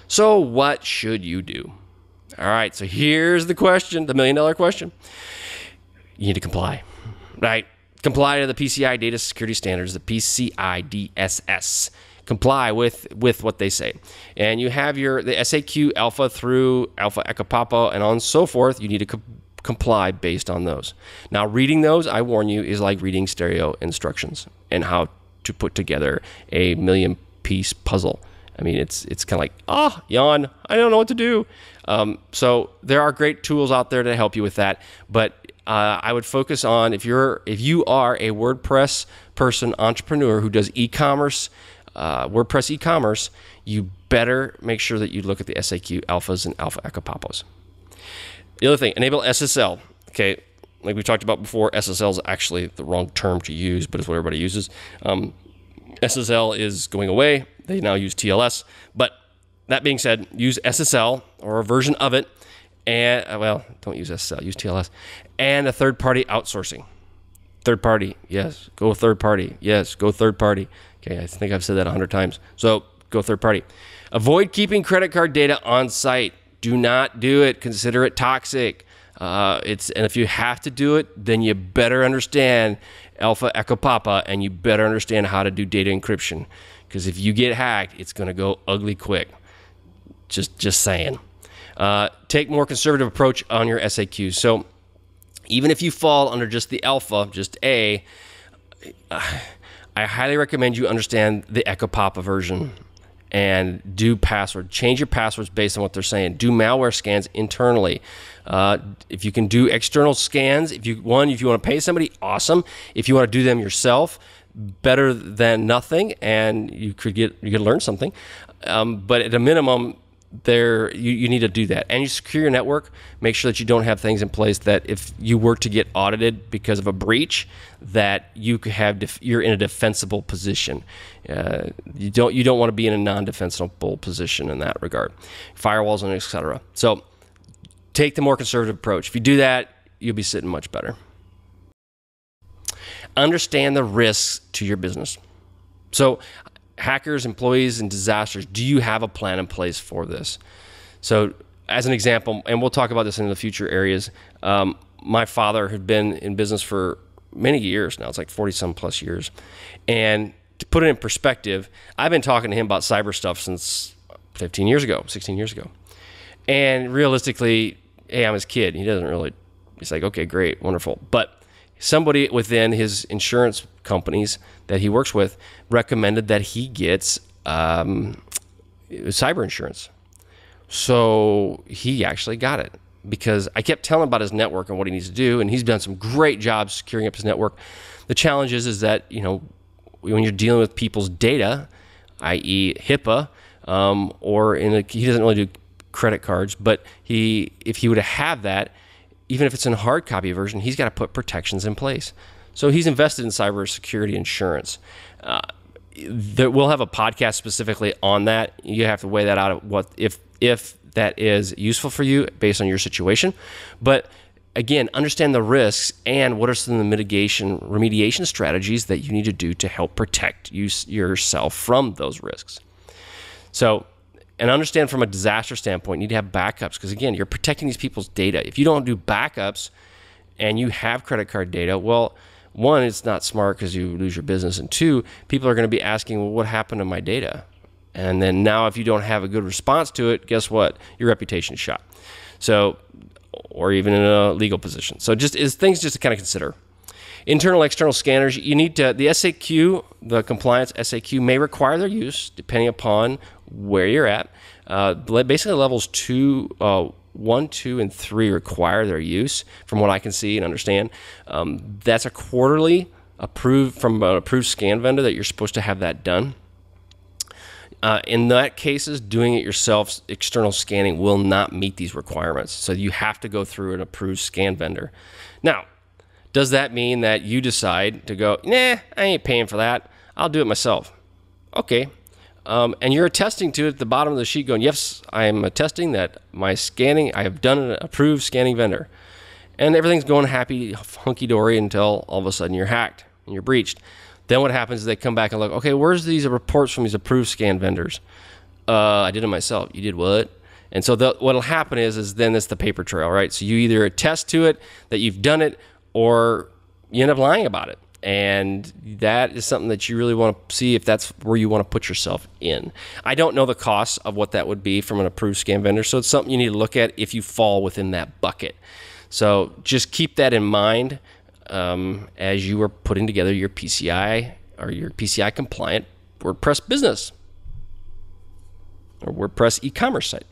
So what should you do? All right, so here's the question, the million-dollar question. You need to comply, right? Comply to the PCI data security standards, the PCI DSS. Comply with what they say. And you have the SAQ alpha through alpha Echo Papa and on and so forth. You need to comply based on those. Now, reading those, I warn you, is like reading stereo instructions and how to put together a million-piece puzzle. I mean, it's kind of like, yawn, I don't know what to do. So there are great tools out there to help you with that. But I would focus on if you are a WordPress person, entrepreneur who does e-commerce, WordPress e-commerce, you better make sure that you look at the SAQ alphas and alpha Echo Papas. The other thing, enable SSL. Okay, like we talked about before, SSL is actually the wrong term to use, but it's what everybody uses. SSL is going away. They now use TLS. But that being said, use SSL or a version of it. And, well, don't use SSL, use TLS. And a third-party outsourcing. Third party, yes. Go third party, yes. Go third party. Okay, I think I've said that 100 times. So go third party. Avoid keeping credit card data on site. Do not do it. Consider it toxic. And if you have to do it, then you better understand Alpha Echo Papa and you better understand how to do data encryption. Because if you get hacked, it's going to go ugly quick. Just saying. Take more conservative approach on your SAQs. So even if you fall under just the alpha, just A, I highly recommend you understand the Echo Papa version and do password. Change your passwords based on what they're saying. Do malware scans internally. If you can do external scans, if you want to pay somebody, awesome. If you want to do them yourself, better than nothing, and you could learn something. But at a minimum, you need to do that. And you secure your network. Make sure that you don't have things in place that if you were to get audited because of a breach, that you're in a defensible position. You don't want to be in a non-defensible position in that regard. Firewalls and etc. So take the more conservative approach. If you do that, you'll be sitting much better. Understand the risks to your business. So hackers, employees, and disasters, do you have a plan in place for this? So as an example, and we'll talk about this in the future areas, my father had been in business for many years now. It's like 40-some plus years. And to put it in perspective, I've been talking to him about cyber stuff since 15 years ago, 16 years ago. And realistically, hey, I'm his kid. He's like, okay, great, wonderful. But somebody within his insurance companies that he works with recommended that he gets cyber insurance. So he actually got it because I kept telling him about his network and what he needs to do, and he's done some great jobs securing up his network. The challenge is that, when you're dealing with people's data, i.e. HIPAA, he doesn't really do credit cards, but if he would have that, even if it's in a hard copy version, he's got to put protections in place. So he's invested in cybersecurity insurance. We'll have a podcast specifically on that. You have to weigh that out of if that is useful for you based on your situation. But again, understand the risks and what are some of the remediation strategies that you need to do to help protect yourself from those risks. So, and understand from a disaster standpoint, you need to have backups because, again, you're protecting these people's data. If you don't do backups and you have credit card data, well, one, it's not smart because you lose your business. And two, people are going to be asking, well, what happened to my data? And then now if you don't have a good response to it, guess what? Your reputation is shot. So, or even in a legal position. So things just to kind of consider. Internal, external scanners, you need to, the SAQ, the compliance SAQ may require their use depending upon where you're at. Basically levels 1, 2, and 3 require their use from what I can see and understand. That's a quarterly approved from an approved scan vendor that you're supposed to have that done. In that cases, doing it yourself, external scanning will not meet these requirements. So you have to go through an approved scan vendor. Now, does that mean that you decide to go, nah, I ain't paying for that. I'll do it myself. Okay. And you're attesting to it at the bottom of the sheet going, yes, I am attesting that my scanning, I have done an approved scanning vendor. And everything's going happy, hunky-dory until all of a sudden you're hacked and you're breached. Then what happens is they come back and look, okay, where's these reports from these approved scan vendors? I did it myself. You did what? And so what'll happen is then it's the paper trail, right? So you either attest to it that you've done it, or you end up lying about it. And that is something that you really want to see if that's where you want to put yourself in. I don't know the cost of what that would be from an approved scam vendor, so it's something you need to look at if you fall within that bucket. So just keep that in mind as you are putting together your PCI or your PCI compliant WordPress business or WordPress e-commerce site.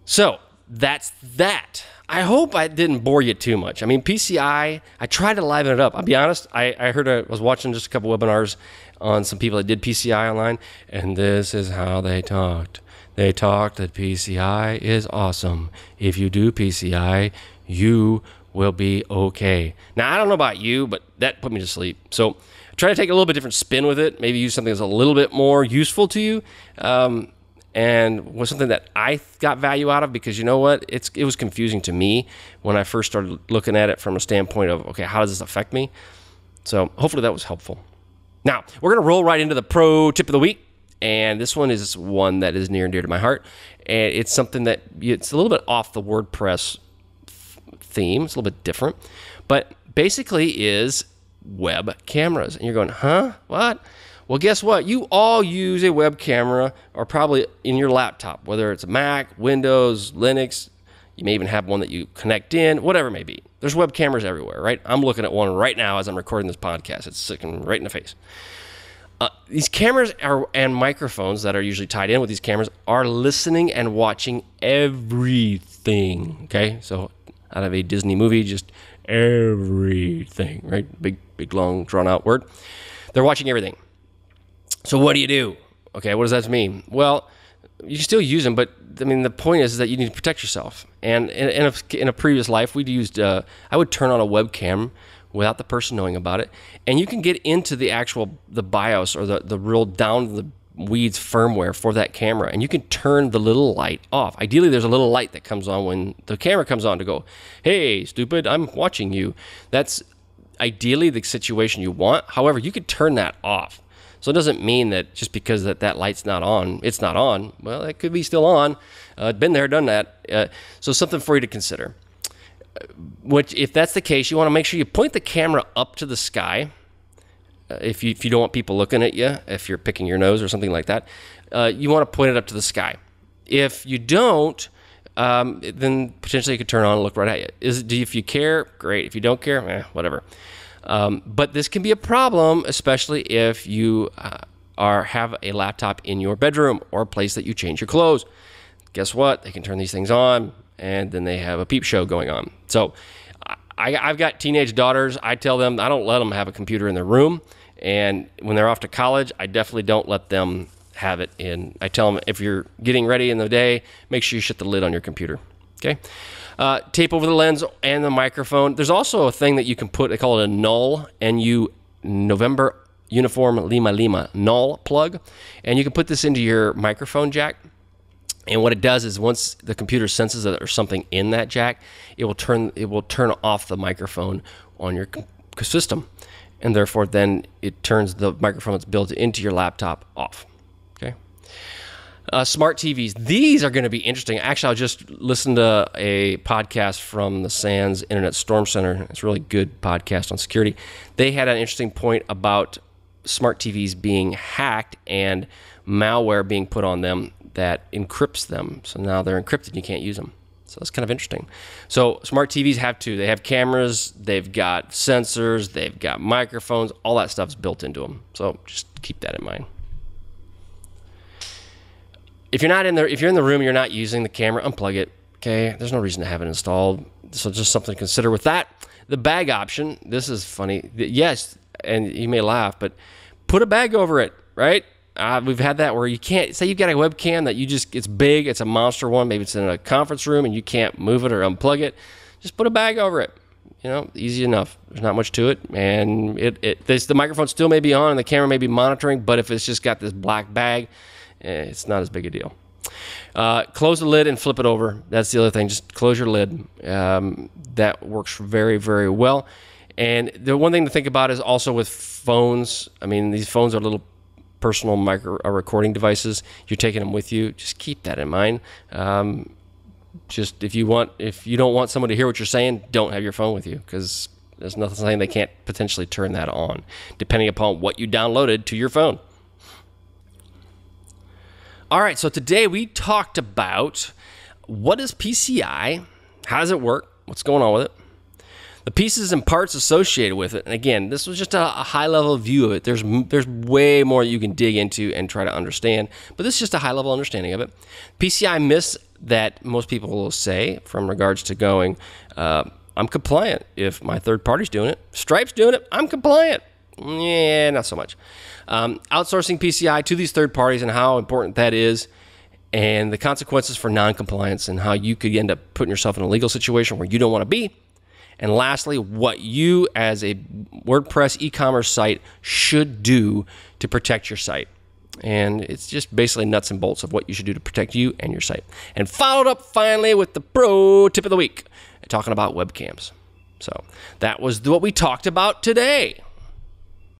So that's that. I hope I didn't bore you too much. I mean, PCI, I tried to liven it up. I'll be honest, I was watching just a couple webinars on some people that did PCI online, and this is how they talked. They talked that PCI is awesome. If you do PCI, you will be okay. Now, I don't know about you, but that put me to sleep. So try to take a little bit different spin with it. Maybe use something that's a little bit more useful to you. And was something that I got value out of, because you know what? It was confusing to me when I first started looking at it from a standpoint of, okay, how does this affect me? So hopefully that was helpful. Now, we're going to roll right into the pro tip of the week. And this one is one that is near and dear to my heart. And it's something that it's a little bit off the WordPress theme. It's a little bit different. But basically is web cameras. And you're going, huh? What? Well, guess what? You all use a web camera, or probably in your laptop, whether it's a Mac, Windows, Linux. You may even have one that you connect in, whatever it may be. There's web cameras everywhere, right? I'm looking at one right now as I'm recording this podcast. It's sticking right in the face. These cameras and microphones that are usually tied in with these cameras are listening and watching everything, okay? So out of a Disney movie, just everything, right? Big, long, drawn-out word. They're watching everything. So what do you do? Okay, what does that mean? Well, you can still use them, but I mean, the point is that you need to protect yourself. And in a previous life, we'd used, I would turn on a webcam without the person knowing about it, and you can get into the BIOS, or the real down the weeds firmware for that camera, and you can turn the little light off. Ideally, there's a little light that comes on when the camera comes on to go, hey, stupid, I'm watching you. That's ideally the situation you want. However, you could turn that off. So it doesn't mean that just because that light's not on, it's not on. Well, it could be still on. Been there, done that. So something for you to consider. Which, if that's the case, you want to make sure you point the camera up to the sky. If you don't want people looking at you, if you're picking your nose or something like that, you want to point it up to the sky. If you don't, then potentially you could turn on and look right at you. If you care, great. If you don't care, whatever. But this can be a problem, especially if you have a laptop in your bedroom or a place that you change your clothes. Guess what? They can turn these things on, and then they have a peep show going on. So I've got teenage daughters. I tell them I don't let them have a computer in their room. And when they're off to college, I definitely don't let them have it in. I tell them, if you're getting ready in the day, make sure you shut the lid on your computer. Okay? Tape over the lens and the microphone. There's also a thing that you can put, they call it a null, NU, November Uniform Lima Lima null plug. And you can put this into your microphone jack. And what it does is, once the computer senses that there's something in that jack, it will turn off the microphone on your system. And therefore, then it turns the microphone that's built into your laptop off. Okay. Smart TVs. These are going to be interesting. Actually, I just listened to a podcast from the SANS Internet Storm Center. It's a really good podcast on security. They had an interesting point about smart TVs being hacked and malware being put on them that encrypts them. So now they're encrypted and you can't use them. So that's kind of interesting. So smart TVs they have cameras, they've got sensors, they've got microphones, all that stuff's built into them. So just keep that in mind. If you're in the room and you're not using the camera, unplug it. Okay, there's no reason to have it installed. So just something to consider with that. The bag option. This is funny. Yes, and you may laugh, but put a bag over it. Right? We've had that where you can't, say you've got a webcam that it's big, it's a monster one, maybe it's in a conference room and you can't move it or unplug it. Just put a bag over it. You know, easy enough. There's not much to it, and the microphone still may be on and the camera may be monitoring, but if it's just got this black bag, it's not as big a deal. Close the lid and flip it over. That's the other thing. Just close your lid. That works very, very well. And the one thing to think about is also with phones. I mean, these phones are a little personal recording devices, you're taking them with you. Just keep that in mind. Just if you don't want someone to hear what you're saying, don't have your phone with you, because there's nothing saying they can't potentially turn that on, depending upon what you downloaded to your phone. All right, so today we talked about what is PCI, how does it work, what's going on with it, the pieces and parts associated with it. And again, this was just a high-level view of it. There's way more you can dig into and try to understand, but this is just a high-level understanding of it. PCI myths that most people will say from regards to going, I'm compliant if my third party's doing it. Stripe's doing it, I'm compliant. Yeah, not so much. Outsourcing PCI to these third parties and how important that is, and the consequences for non-compliance and how you could end up putting yourself in a legal situation where you don't want to be. And lastly, what you as a WordPress e-commerce site should do to protect your site. And it's just basically nuts and bolts of what you should do to protect you and your site. And followed up finally with the pro tip of the week, talking about webcams. So that was what we talked about today.